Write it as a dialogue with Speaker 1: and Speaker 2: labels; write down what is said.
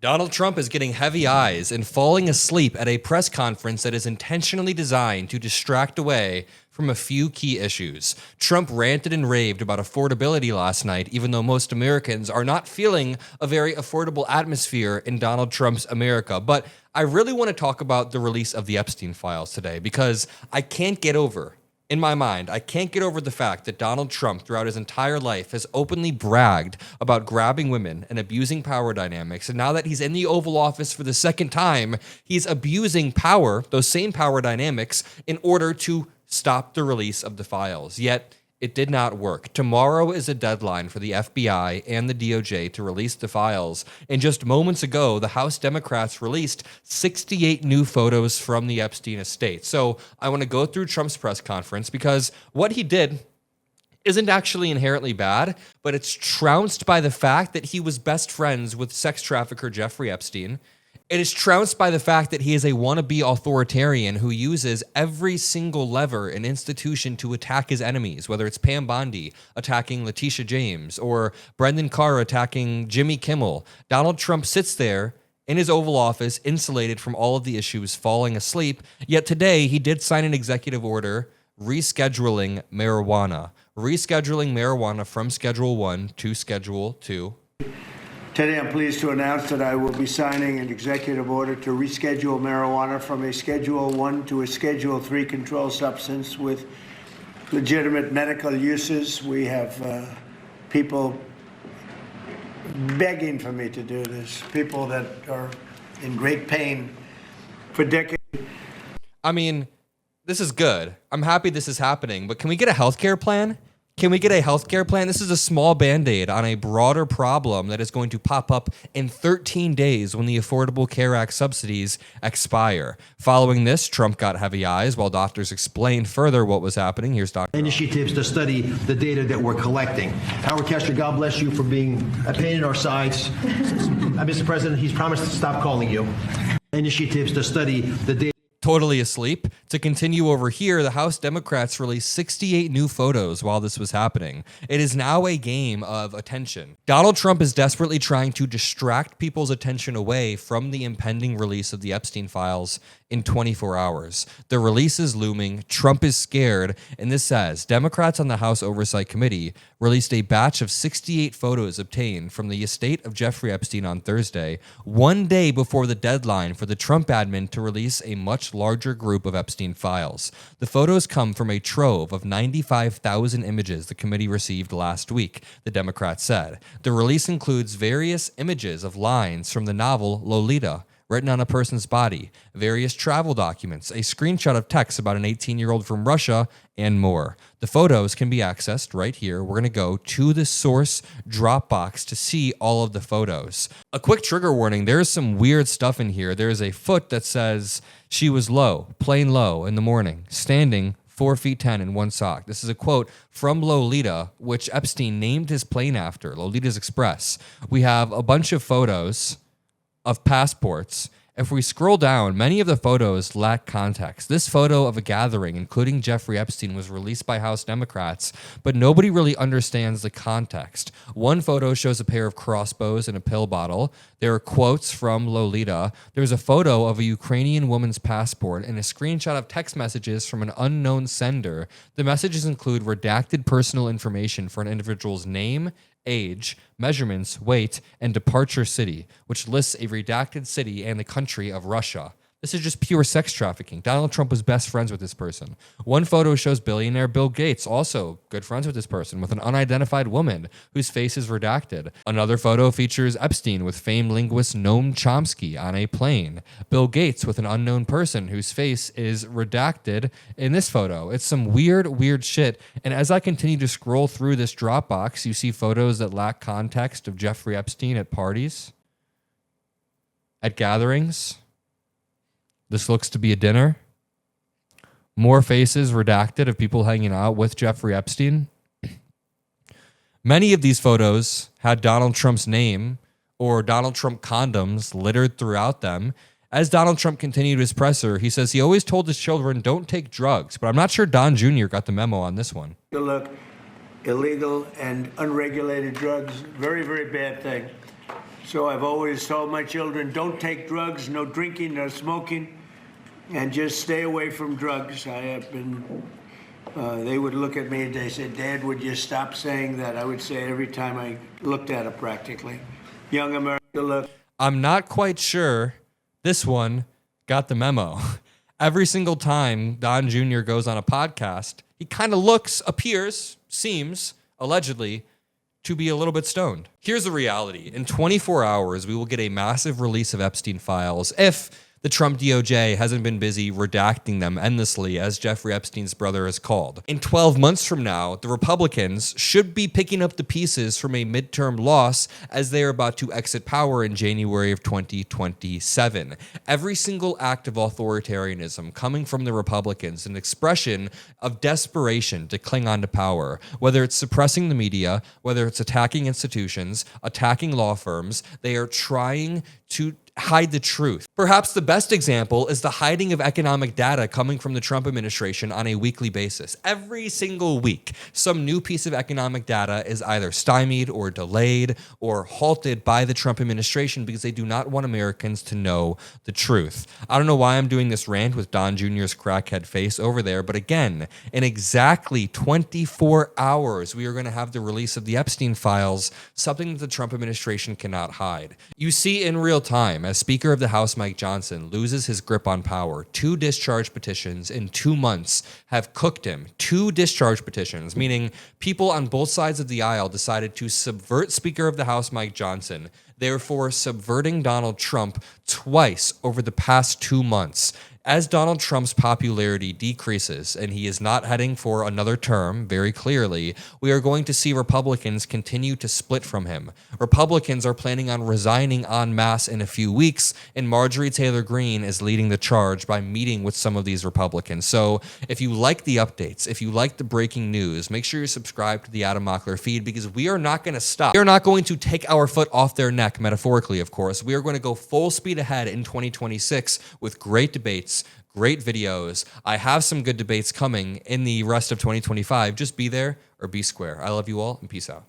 Speaker 1: Donald Trump is getting heavy eyes and falling asleep at a press conference that is intentionally designed to distract away from a few key issues. Trump ranted and raved about affordability last night, even though most Americans are not feeling a very affordable atmosphere in Donald Trump's America. But I really want to talk about the release of the Epstein files today because I can't get over in my mind, I can't get over the fact that Donald Trump, throughout his entire life, has openly bragged about grabbing women and abusing power dynamics. And now that he's in the Oval Office for the second time, he's abusing power, those same power dynamics, in order to stop the release of the files. Yet, it did not work. Tomorrow is a deadline for the FBI and the DOJ to release the files. And just moments ago, the House Democrats released 68 new photos from the Epstein estate. So I want to go through Trump's press conference because what he did isn't actually inherently bad, but it's trounced by the fact that he was best friends with sex trafficker Jeffrey Epstein. It is trounced by the fact that he is a wannabe authoritarian who uses every single lever and institution to attack his enemies, whether it's Pam Bondi attacking Letitia James or Brendan Carr attacking Jimmy Kimmel. Donald Trump sits there in his Oval Office, insulated from all of the issues, falling asleep. Yet today, he did sign an executive order rescheduling marijuana from Schedule 1 to Schedule 2.
Speaker 2: Today, I'm pleased to announce that I will be signing an executive order to reschedule marijuana from a Schedule 1 to a Schedule 3 controlled substance with legitimate medical uses. We have people begging for me to do this, people that are in great pain for decades.
Speaker 1: I mean, this is good. I'm happy this is happening, but can we get a healthcare plan? Can we get a healthcare plan? This is a small Band-Aid on a broader problem that is going to pop up in 13 days when the Affordable Care Act subsidies expire. Following this, Trump got heavy eyes while doctors explained further what was happening. Here's Dr.
Speaker 3: Initiatives to study the data that we're collecting. Howard Kester, God bless you for being a pain in our sides. Mr. President, he's promised to stop calling you. Initiatives to study the data.
Speaker 1: Totally asleep. To continue over here, the House Democrats released 68 new photos while this was happening. It is now a game of attention. Donald Trump is desperately trying to distract people's attention away from the impending release of the Epstein files in 24 hours. The release is looming, Trump is scared, and this says, Democrats on the House Oversight Committee released a batch of 68 photos obtained from the estate of Jeffrey Epstein on Thursday, one day before the deadline for the Trump admin to release a much larger group of Epstein files. The photos come from a trove of 95,000 images the committee received last week, the Democrats said. The release includes various images of lines from the novel Lolita, written on a person's body, various travel documents, a screenshot of text about an 18-year-old from Russia, and more. The photos can be accessed right here. We're going to go to the source Dropbox to see all of the photos. A quick trigger warning, there's some weird stuff in here. There's a foot that says she was low, plain low in the morning, standing 4 feet 10 in one sock. This is a quote from Lolita, which Epstein named his plane after, Lolita's Express. We have a bunch of photos of passports. If we scroll down, many of the photos lack context. This photo of a gathering, including Jeffrey Epstein, was released by House Democrats, but nobody really understands the context. One photo shows a pair of crossbows and a pill bottle. There are quotes from Lolita. There's a photo of a Ukrainian woman's passport and a screenshot of text messages from an unknown sender. The messages include redacted personal information for an individual's name, age, measurements, weight, and departure city, which lists a redacted city and the country of Russia. This is just pure sex trafficking. Donald Trump was best friends with this person. One photo shows billionaire Bill Gates, also good friends with this person, with an unidentified woman whose face is redacted. Another photo features Epstein with famed linguist Noam Chomsky on a plane. Bill Gates with an unknown person whose face is redacted in this photo. It's some weird shit. And as I continue to scroll through this Dropbox, you see photos that lack context of Jeffrey Epstein at parties, at gatherings. This looks to be a dinner. More faces redacted of people hanging out with Jeffrey Epstein. Many of these photos had Donald Trump's name or Donald Trump condoms littered throughout them. As Donald Trump continued his presser, he says he always told his children, don't take drugs. But I'm not sure Don Jr. got the memo on this one.
Speaker 2: Look, illegal and unregulated drugs, very, very bad thing. So I've always told my children, don't take drugs, no drinking, no smoking, and just stay away from drugs. I have been, they would look at me and they said, Dad, would you stop saying that? I would say every time I looked at it practically. Young America, look.
Speaker 1: I'm not quite sure this one got the memo. Every single time Don Jr. goes on a podcast, he kind of appears, seems, allegedly, to be a little bit stoned. Here's the reality. In 24 hours, we will get a massive release of Epstein files if the Trump DOJ hasn't been busy redacting them endlessly, as Jeffrey Epstein's brother is called. In 12 months from now, the Republicans should be picking up the pieces from a midterm loss as they are about to exit power in January of 2027. Every single act of authoritarianism coming from the Republicans, an expression of desperation to cling on to power, whether it's suppressing the media, whether it's attacking institutions, attacking law firms, they are trying to hide the truth. Perhaps the best example is the hiding of economic data coming from the Trump administration on a weekly basis. Every single week, some new piece of economic data is either stymied or delayed or halted by the Trump administration because they do not want Americans to know the truth. I don't know why I'm doing this rant with Don Jr.'s crackhead face over there, but again, in exactly 24 hours, we are going to have the release of the Epstein files, something that the Trump administration cannot hide. You see in real time, as Speaker of the House Mike Johnson loses his grip on power, 2 discharge petitions in 2 months have cooked him. 2 discharge petitions, meaning people on both sides of the aisle decided to subvert Speaker of the House Mike Johnson, therefore subverting Donald Trump twice over the past 2 months. As Donald Trump's popularity decreases and he is not heading for another term, very clearly, we are going to see Republicans continue to split from him. Republicans are planning on resigning en masse in a few weeks, and Marjorie Taylor Greene is leading the charge by meeting with some of these Republicans. So if you like the updates, if you like the breaking news, make sure you subscribe to the Adam Mockler feed because we are not going to stop. We are not going to take our foot off their neck, metaphorically, of course. We are going to go full speed ahead in 2026 with great debates, great videos. I have some good debates coming in the rest of 2025. Just be there or be square. I love you all and peace out.